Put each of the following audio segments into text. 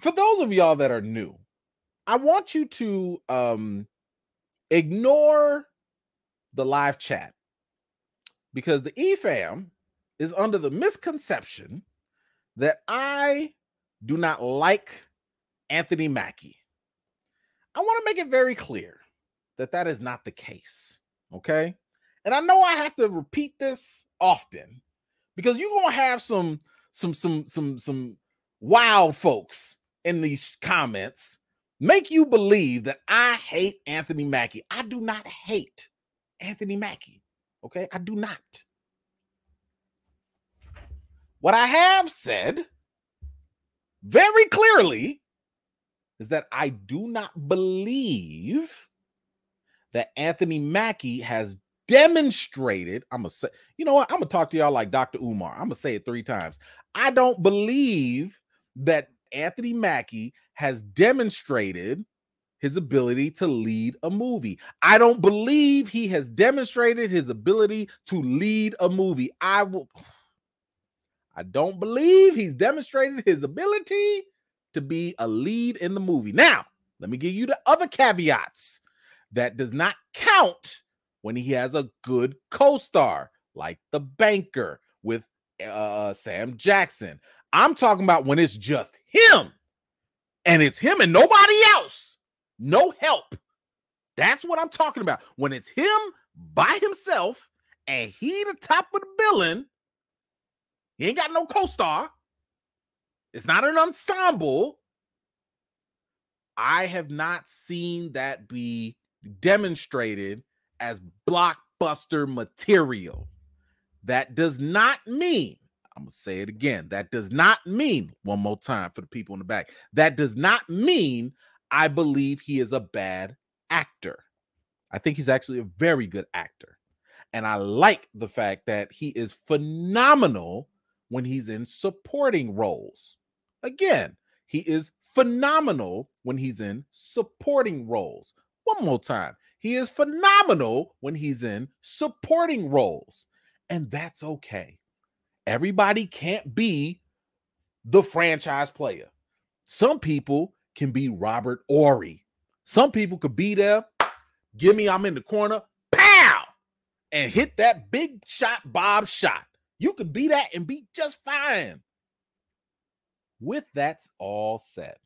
for those of y'all that are new, I want you to ignore the live chat because the EFAM is under the misconception that I do not like Anthony Mackie. I want to make it very clear that that is not the case, okay? And I know I have to repeat this often because you're going to have some wild folks in these comments make you believe that I hate Anthony Mackie. I do not hate Anthony Mackie, okay? I do not. What I have said very clearly is that I do not believe that Anthony Mackie has demonstrated. I'm going to say, you know what? I'm going to talk to y'all like Dr. Umar. I'm going to say it 3 times. I don't believe that Anthony Mackie has demonstrated his ability to lead a movie. I don't believe he has demonstrated his ability to lead a movie. I don't believe he's demonstrated his ability to be a lead in the movie. Now, let me give you the other caveats. That does not count when he has a good co-star, like The Banker with Sam Jackson. I'm talking about when it's just him, and it's him and nobody else. No help. That's what I'm talking about. When it's him by himself, and he the top of the billing, he ain't got no co-star. It's not an ensemble. I have not seen that be demonstrated as blockbuster material. That does not mean, I'm going to say it again, that does not mean, one more time for the people in the back, that does not mean I believe he is a bad actor. I think he's actually a very good actor. And I like the fact that he is phenomenal when he's in supporting roles. Again, he is phenomenal when he's in supporting roles. One more time. He is phenomenal when he's in supporting roles. And that's okay. Everybody can't be the franchise player. Some people can be Robert Ory. Some people could be there. Give me, I'm in the corner. Pow! And hit that big shot, Bob shot. You could be that and be just fine. With that's all said.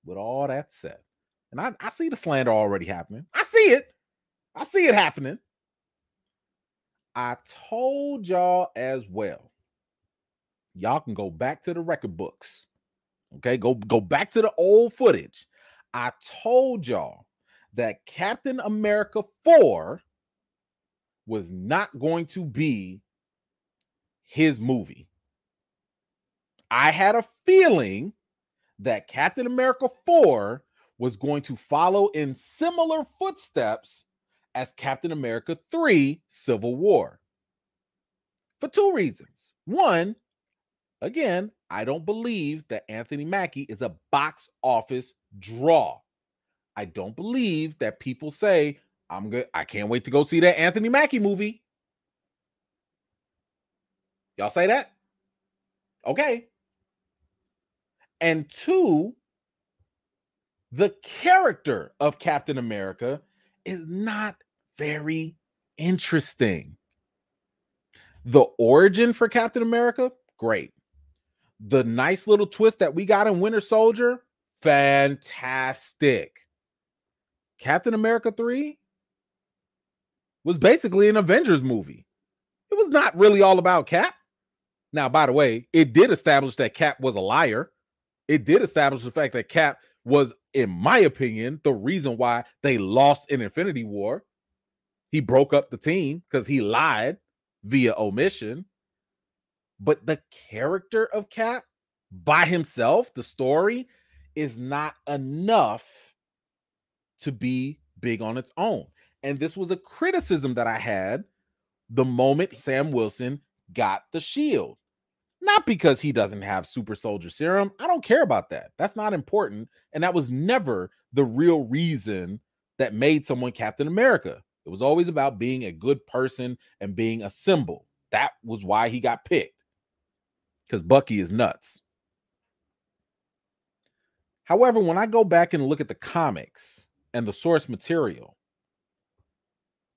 With all that said. And I see the slander already happening. I see it. I see it happening. I told y'all as well. Y'all can go back to the record books. Okay, go back to the old footage. I told y'all that Captain America 4 was not going to be his movie. I had a feeling that Captain America 4 was going to follow in similar footsteps as Captain America 3 Civil War. For 2 reasons. One, again, I don't believe that Anthony Mackie is a box office draw. I don't believe that people say, I can't wait to go see that Anthony Mackie movie. Y'all say that? Okay. And 2, the character of Captain America is not very interesting. The origin for Captain America, great. The nice little twist that we got in Winter Soldier, fantastic. Captain America 3 was basically an Avengers movie. It was not really all about Cap. Now, by the way, it did establish that Cap was a liar. It did establish the fact that Cap was, in my opinion, the reason why they lost in Infinity War. He broke up the team because he lied via omission. But the character of Cap by himself, the story, is not enough to be big on its own. And this was a criticism that I had the moment Sam Wilson got the shield. Not because he doesn't have super soldier serum. I don't care about that. That's not important. And that was never the real reason that made someone Captain America. It was always about being a good person and being a symbol. That was why he got picked. Because Bucky is nuts. However, when I go back and look at the comics and the source material,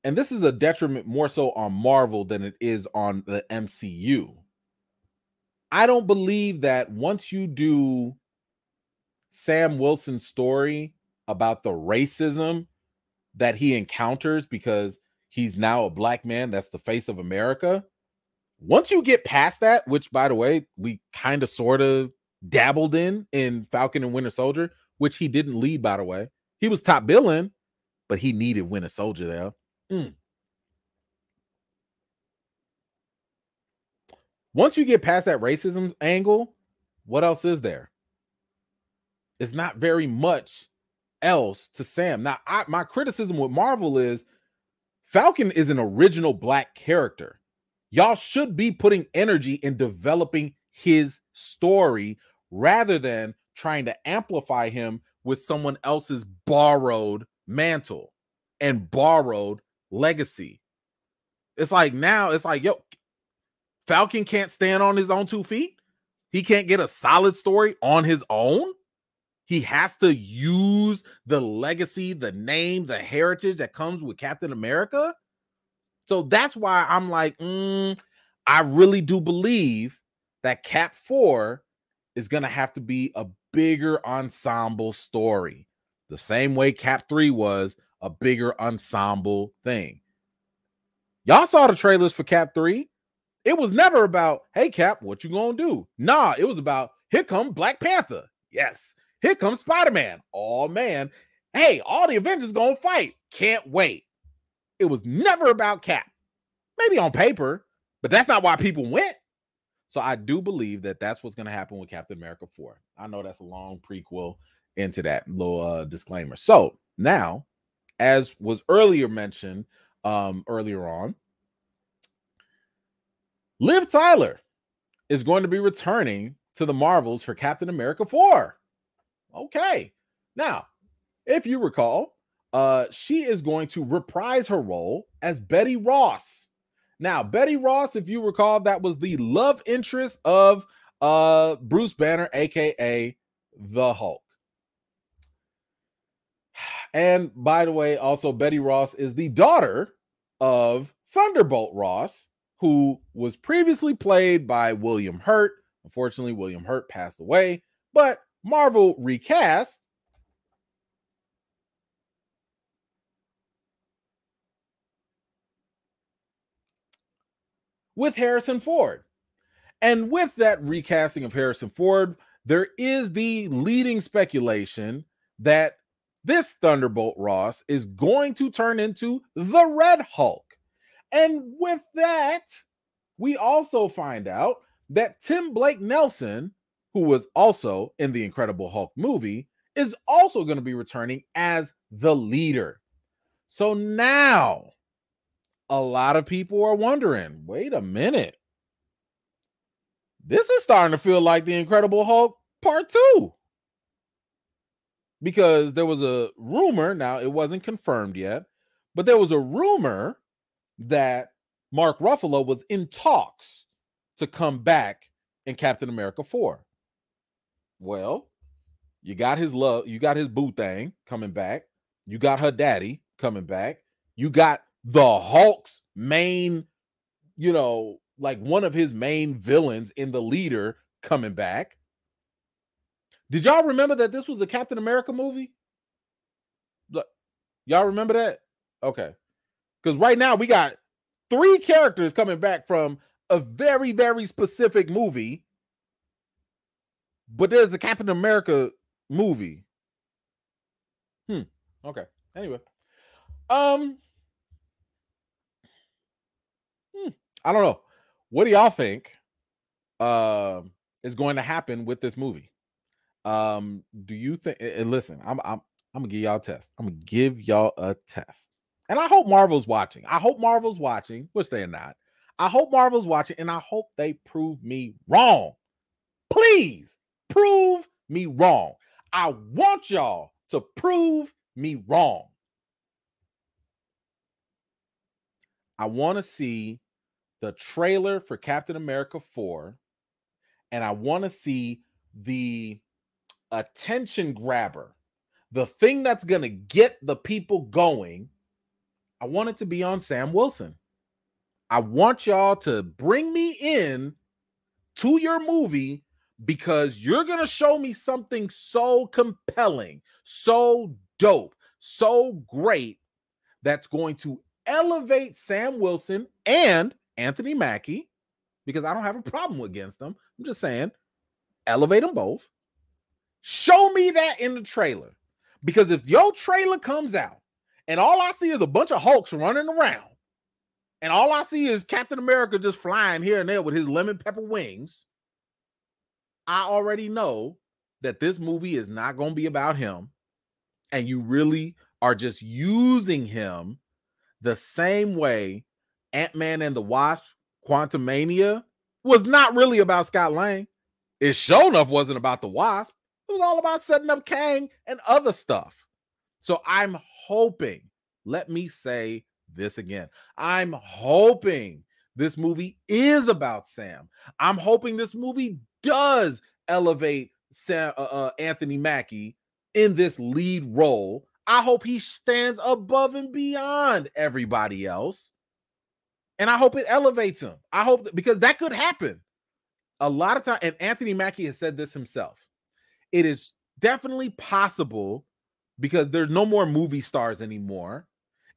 and this is a detriment more so on Marvel than it is on the MCU, I don't believe that once you do Sam Wilson's story about the racism that he encounters because he's now a black man that's the face of America, once you get past that, which by the way, we kind of sort of dabbled in Falcon and Winter Soldier, which he didn't lead, by the way. He was top billing, but he needed Winter Soldier there. Once you get past that racism angle, what else is there? It's not very much else to Sam. Now, my criticism with Marvel is Falcon is an original black character. Y'all should be putting energy in developing his story rather than trying to amplify him with someone else's borrowed mantle and borrowed legacy. It's like now, it's like, yo, Falcon can't stand on his own 2 feet. He can't get a solid story on his own. He has to use the legacy, the name, the heritage that comes with Captain America. So that's why I'm like, I really do believe that Cap 4 is going to have to be a bigger ensemble story. The same way Cap 3 was a bigger ensemble thing. Y'all saw the trailers for Cap 3. It was never about, hey, Cap, what you gonna do? Nah, it was about, here come Black Panther. Yes. Here comes Spider-Man. Oh, man. Hey, all the Avengers gonna fight. Can't wait. It was never about Cap. Maybe on paper, but that's not why people went. So I do believe that that's what's going to happen with Captain America 4. I know that's a long prequel into that little disclaimer. So now, as was earlier mentioned earlier on, Liv Tyler is going to be returning to the Marvels for Captain America 4. Okay. Now, if you recall, she is going to reprise her role as Betty Ross. Now, Betty Ross, if you recall, that was the love interest of Bruce Banner, aka the Hulk. And by the way, also Betty Ross is the daughter of Thunderbolt Ross, who was previously played by William Hurt. Unfortunately, William Hurt passed away, but Marvel recast with Harrison Ford. And with that recasting of Harrison Ford, there is the leading speculation that this Thunderbolt Ross is going to turn into the Red Hulk. And with that, we also find out that Tim Blake Nelson, who was also in the Incredible Hulk movie, is also going to be returning as the leader. So now, a lot of people are wondering, wait a minute. This is starting to feel like the Incredible Hulk Part 2. Because there was a rumor, now it wasn't confirmed yet, but there was a rumor that Mark Ruffalo was in talks to come back in Captain America 4. Well, you got his boo thing coming back. You got her daddy coming back. You got the Hulk's main, like one of his main villains in the leader coming back. Did y'all remember that this was a Captain America movie? Y'all remember that? Okay. Because right now we got 3 characters coming back from a very, very specific movie, but there's a Captain America movie. Okay. Anyway. I don't know. What do y'all think is going to happen with this movie? Do you think, and listen, I'm gonna give y'all a test. I'm gonna give y'all a test. And I hope Marvel's watching. Which they're not. I hope Marvel's watching, and I hope they prove me wrong. Please prove me wrong. I want y'all to prove me wrong. I want to see the trailer for Captain America 4, and I want to see the attention grabber, the thing that's going to get the people going, I want it to be on Sam Wilson. I want y'all to bring me in to your movie because you're going to show me something so compelling, so dope, so great that's going to elevate Sam Wilson and Anthony Mackie, because I don't have a problem against them. I'm just saying, elevate them both. Show me that in the trailer. Because if your trailer comes out and all I see is a bunch of Hulks running around and all I see is Captain America just flying here and there with his lemon pepper wings, I already know that this movie is not going to be about him. And you really are just using him the same way Ant-Man and the Wasp Quantumania was not really about Scott Lang. It sure enough wasn't about the Wasp. It was all about setting up Kang and other stuff. So I'm hoping, let me say this again, I'm hoping this movie is about Sam. I'm hoping this movie does elevate Anthony Mackie in this lead role. I hope he stands above and beyond everybody else. And I hope it elevates him. I hope that, because that could happen. A lot of time, and Anthony Mackie has said this himself, it is definitely possible because there's no more movie stars anymore.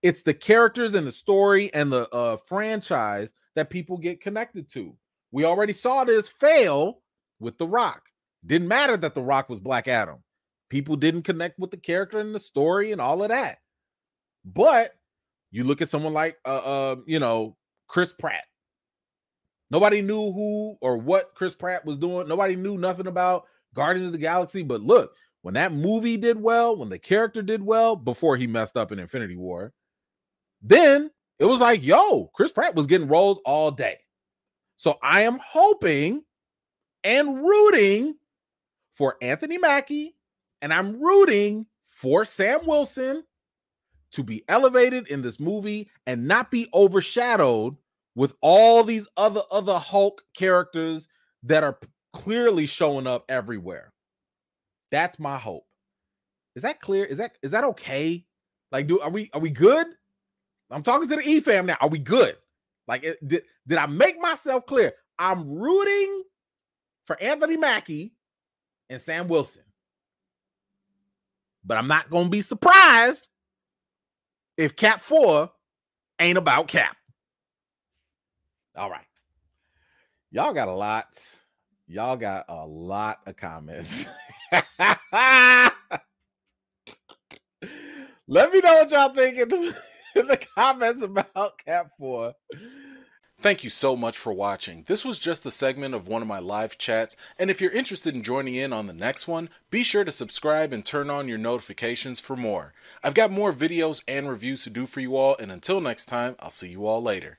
It's the characters and the story and the franchise that people get connected to. We already saw this fail with The Rock. Didn't matter that The Rock was Black Adam. People didn't connect with the character and the story and all of that. But you look at someone like, Chris Pratt. Nobody knew who or what Chris Pratt was doing. Nobody knew nothing about Guardians of the Galaxy. But look, when that movie did well, when the character did well, before he messed up in Infinity War, then it was like, yo, Chris Pratt was getting roles all day. So I am hoping and rooting for Anthony Mackie, and I'm rooting for Sam Wilson to be elevated in this movie and not be overshadowed with all these other Hulk characters that are clearly showing up everywhere. That's my hope. Is that clear? Is that okay? Like, are we good? I'm talking to the E fam now. Are we good? Like, did I make myself clear? I'm rooting for Anthony Mackie and Sam Wilson. But I'm not going to be surprised if Cap 4 ain't about Cap. All right. Y'all got a lot. Y'all got a lot of comments. Let me know what y'all think in the comments about Cap 4. Thank you so much for watching. This was just a segment of one of my live chats, and if you're interested in joining in on the next one, be sure to subscribe and turn on your notifications for more. I've got more videos and reviews to do for you all, and until next time, I'll see you all later.